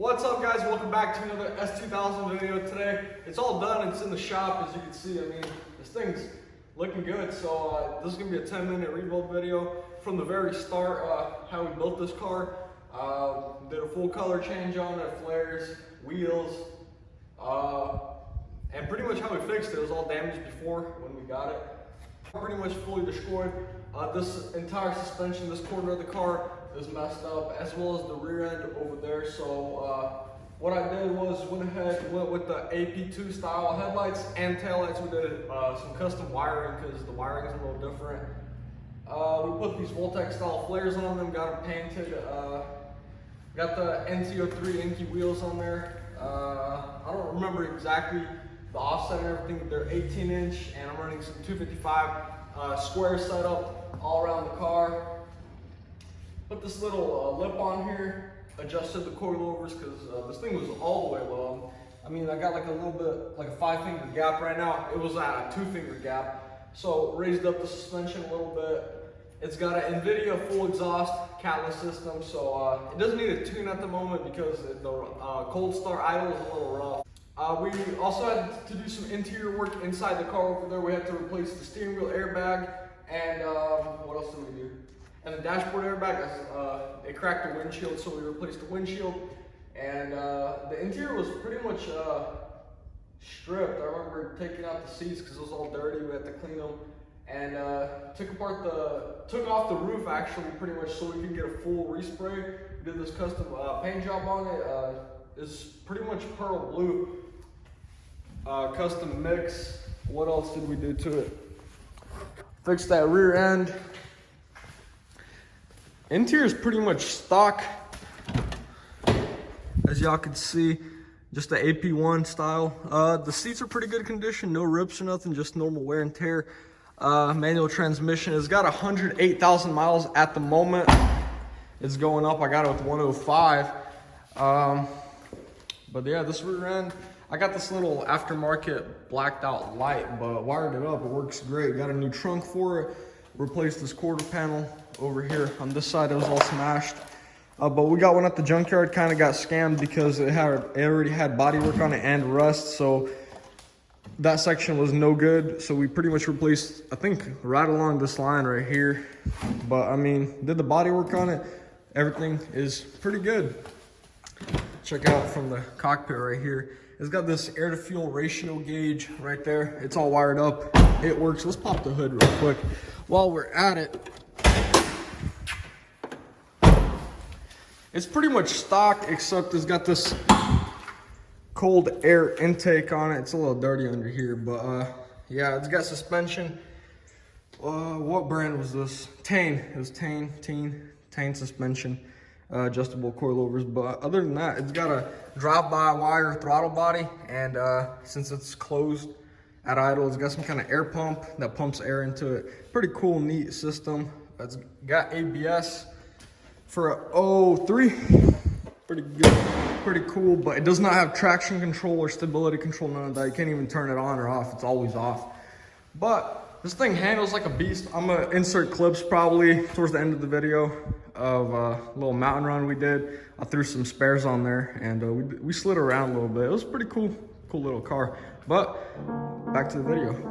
What's up, guys? Welcome back to another S2000 video today. It's all done. It's in the shop, as you can see. I mean, this thing's looking good. So this is gonna be a 10-minute rebuild video from the very start. How we built this car. Did a full color change on it, flares, wheels, and pretty much how we fixed it. It was all damaged before when we got it. Pretty much fully destroyed. This entire suspension, this corner of the car is messed up, as well as the rear end over there. So what I did was went with the AP2 style headlights and taillights. We did some custom wiring because the wiring is a little different. We put these Voltec style flares on them, got them painted. Got the NT03 Inky wheels on there. I don't remember exactly the offset and everything. They're 18-inch, and I'm running some 255 square setup all around the car. Put this little lip on here, adjusted the coilovers because this thing was all the way low. I mean, I got like a little bit, like a 5-finger gap right now. It was at a 2-finger gap. So raised up the suspension a little bit. It's got an NVIDIA full exhaust catalyst system, so it doesn't need a tune at the moment because the cold start idle is a little rough. We also had to do some interior work inside the car over there. We had to replace the steering wheel airbag and what else did we do? And the dashboard airbag, it cracked the windshield, so we replaced the windshield. And the interior was pretty much stripped. I remember taking out the seats because it was all dirty. We had to clean them. And took off the roof actually pretty much so we could get a full respray. We did this custom paint job on it. It's pretty much pearl blue. Custom mix. What else did we do to it? Fixed that rear end. Interior is pretty much stock, as y'all can see, just the AP1 style. The seats are pretty good condition, no rips or nothing, just normal wear and tear. Manual transmission. It's got 108,000 miles at the moment. It's going up. I got it with 105. But yeah, this rear end, I got this little aftermarket blacked out light, but wired it up. It works great. Got a new trunk for it. Replaced this quarter panel over here. On this side, it was all smashed. But we got one at the junkyard. Kind of got scammed because it already had body work on it and rust. So that section was no good. So we pretty much replaced, I think, right along this line right here. But I mean, did the body work on it. Everything is pretty good. Check out from the cockpit right here. It's got this air to fuel ratio gauge right there. It's all wired up. It works. Let's pop the hood real quick. While we're at it, it's pretty much stock, except it's got this cold air intake on it. It's a little dirty under here, but yeah, it's got suspension. What brand was this? Tane. It was Tane suspension. Adjustable coilovers, but other than that, it's got a drive-by-wire throttle body, and since it's closed at idle, it's got some kind of air pump that pumps air into it. Pretty cool, neat system. It's got ABS for a 03. Pretty good, pretty cool, but it does not have traction control or stability control, none of that. You can't even turn it on or off. It's always off. But this thing handles like a beast. I'm gonna insert clips probably towards the end of the video of a little mountain run we did. I threw some spares on there, and we slid around a little bit. It was a pretty cool little car. But back to the video.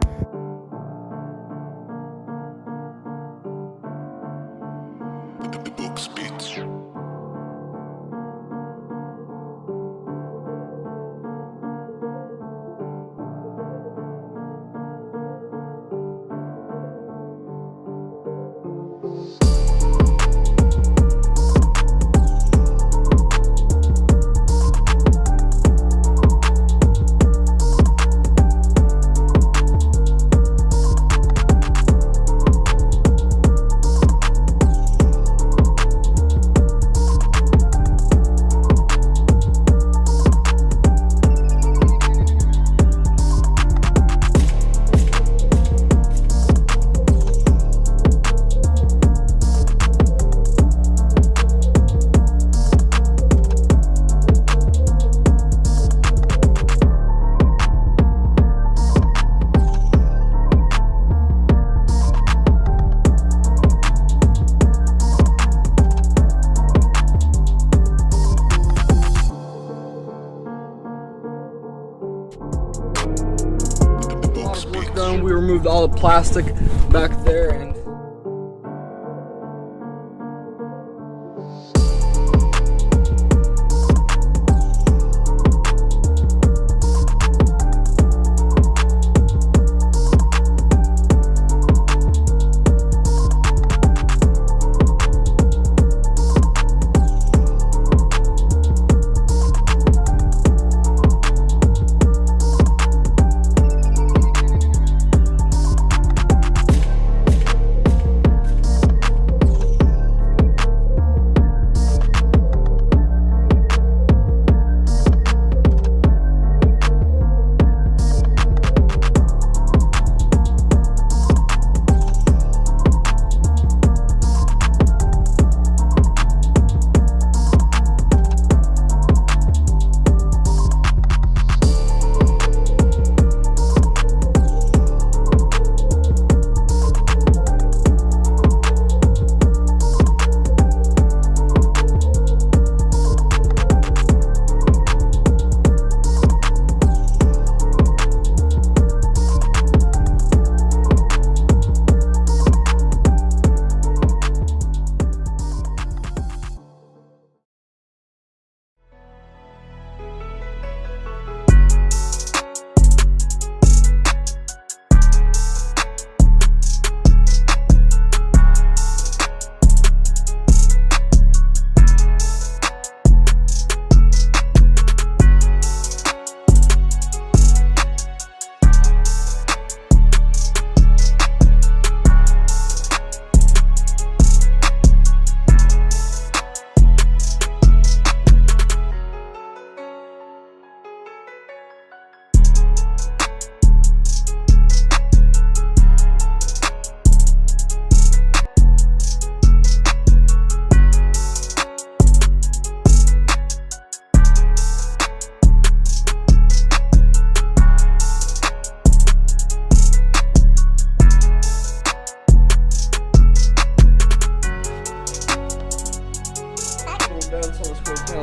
removed all the plastic back there, and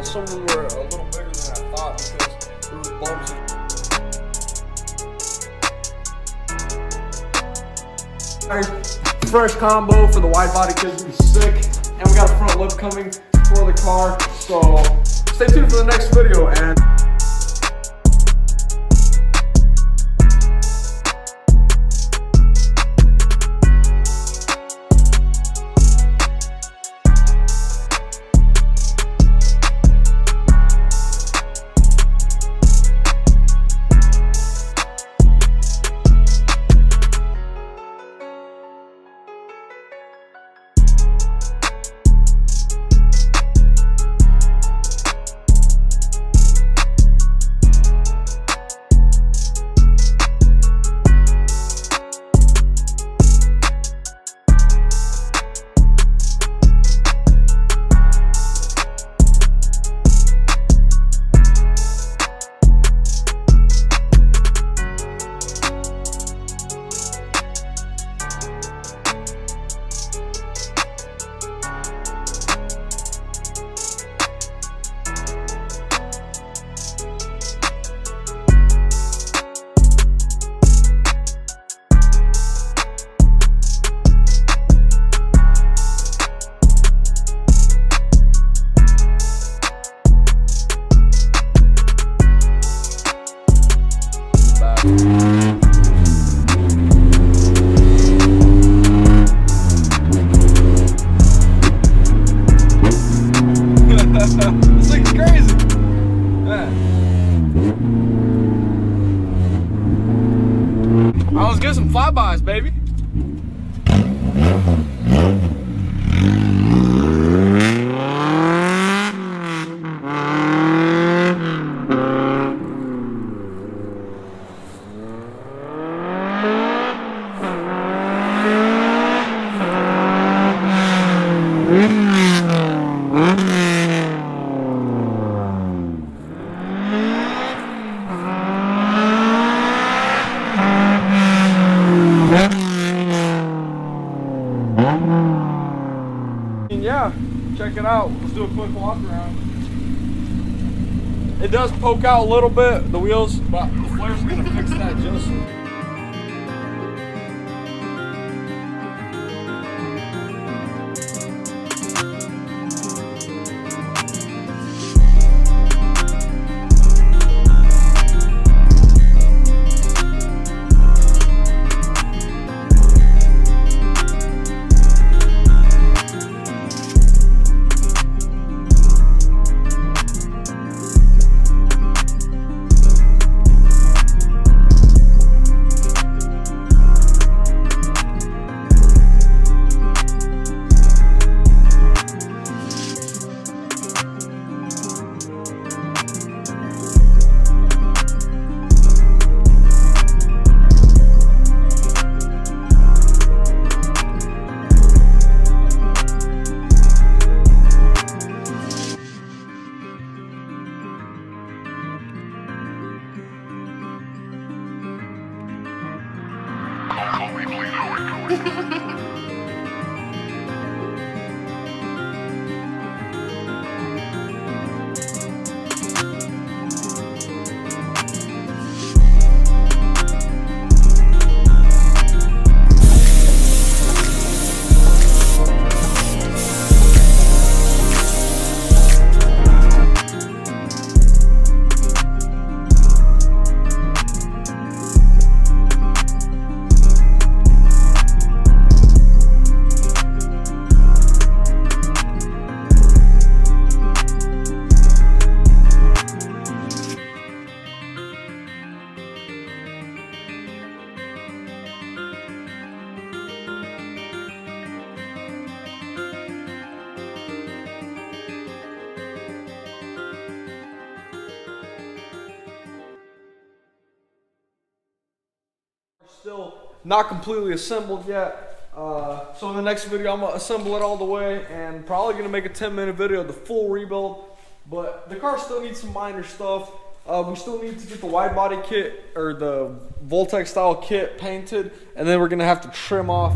some of them were a little bigger than I thought because there was bumps. Fresh combo for the wide body kids to be sick, and we got a front lip coming for the car. So stay tuned for the next video. And this thing's crazy. Yeah. I was getting some flybys, baby. Yeah, check it out. Let's do a quick walk around. It does poke out a little bit, the wheels, but the flare's gonna fix that just. still not completely assembled yet. So in the next video, I'm gonna assemble it all the way and probably gonna make a 10-minute video of the full rebuild. But the car still needs some minor stuff. We still need to get the wide body kit or the Voltec style kit painted, and then we're gonna have to trim off.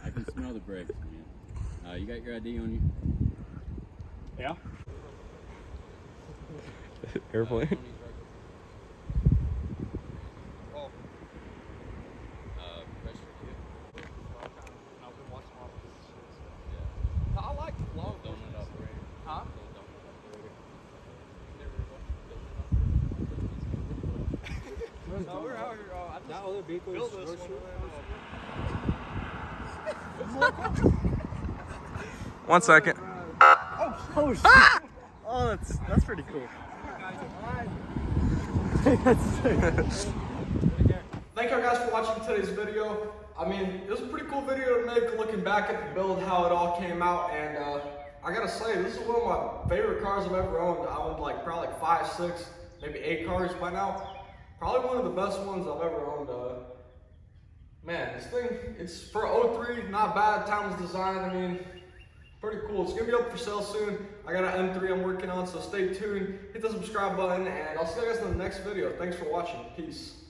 I can smell the brakes, man. You got your ID on you? Yeah. Airplane. I like the flow. Huh? No, we're out here. I just built this One second. Oh shit! Ah! Oh, that's pretty cool. Thank you guys for watching today's video. I mean, it was a pretty cool video to make looking back at the build, how it all came out, and I gotta say, this is one of my favorite cars I've ever owned. I owned probably 5, 6, maybe 8 cars by now. Probably one of the best ones I've ever owned. Man, this thing, it's for 03, not bad. Timeless design, I mean, pretty cool. It's gonna be up for sale soon. I got an M3 I'm working on, so stay tuned. Hit the subscribe button, and I'll see you guys in the next video. Thanks for watching. Peace.